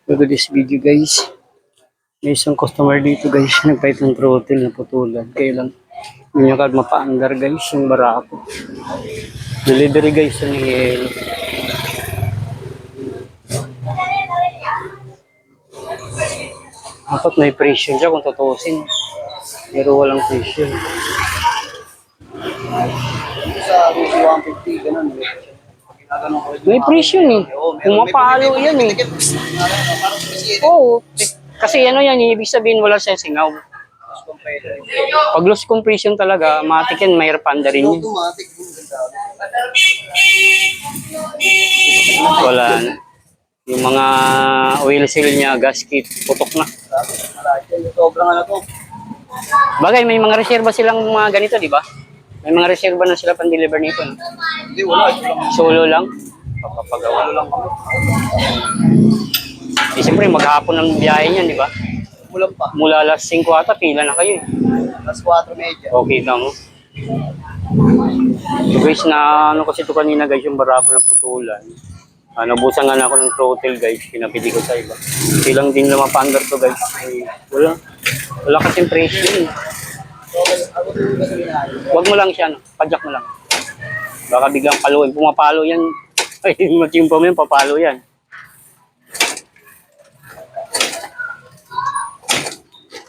Look at this video guys. May isang customer dito guys. Nagpahit ng throttle na putulan. Kaya lang hindi niya kagad mapa-under guys yung barako. Delivery guys sa Nihel. Dapat may pressure siya kung tutusin. Pero walang pressure. Sa 150, ganun. May pressure eh. Kung mapalo yan eh. Oo. Kasi ano yan, ibig sabihin wala siyang singaw. Pag loose compression talaga, matik yan, mahirap andarin yun. Wala na. Yung mga oil seal niya, gasket, putok na. Sobrang ano to. Bagay, may mga reserva silang mga ganito, di ba? May mga reserva na sila pan-deliver nito. No? Hindi, wala. Solo lang. Papagawa lang kami. Eh, siyempre, maghapon ng biyahe niyan, di ba? Mulang pa. Mula alas 5 ata, pila na kayo eh. Alas 4:30. Okay na mo. So guys, na ano kasi ito kanina guys, yung barako na putulan. Nabusan nga na ako ng throttle guys, pinapili ko sa iba. Silang din lumapandar to guys. Ay, wala kasing pressure eh. Huwag mo lang siya, no? Padyak mo lang. Baka biglang paluin. Pumapalo yan. Ay, matimpa mo yan, papalo yan.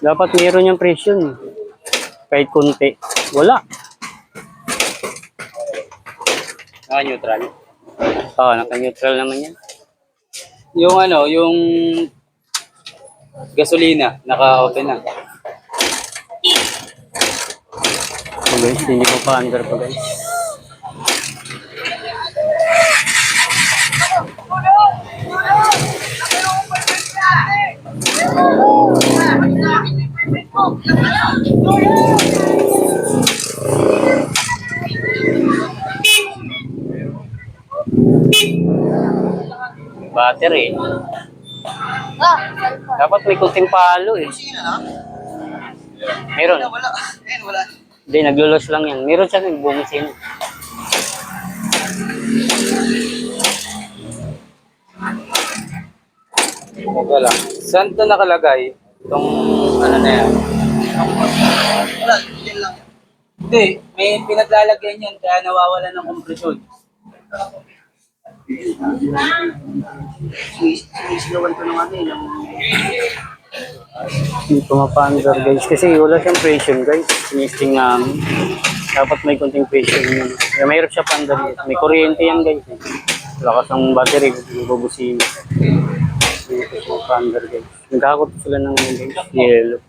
Dapat meron yung pressure eh. Kahit konti. Wala. Naka-neutral. Oo, naka-neutral naman yan. Yung ano, yung gasolina, naka-open na. So guys, hindi ko pa under pa guys. Battery. Dapat may kunting palo eh. Meron. Wala. Ayun, wala. Hindi, naglulos lang yan. Meron siya nagbumisin. Wala. Saan ito nakalagay? Itong ano na yan? Wala, yan lang. Hindi, may pinaglalagyan yan kaya nawawala ng kompresyon. Sinisigawan ko naman eh. Hindi ko mapa-under guys. Kasi wala siyang pressure guys. Sinisting namin. Dapat may kunting pressure yun. Kaya mahirap siya pa-under. May kuryente yan guys. Lakas ng battery. Bubusin. Hindi ko mapa-under guys. Nagkakot sila ng guys. Yellow.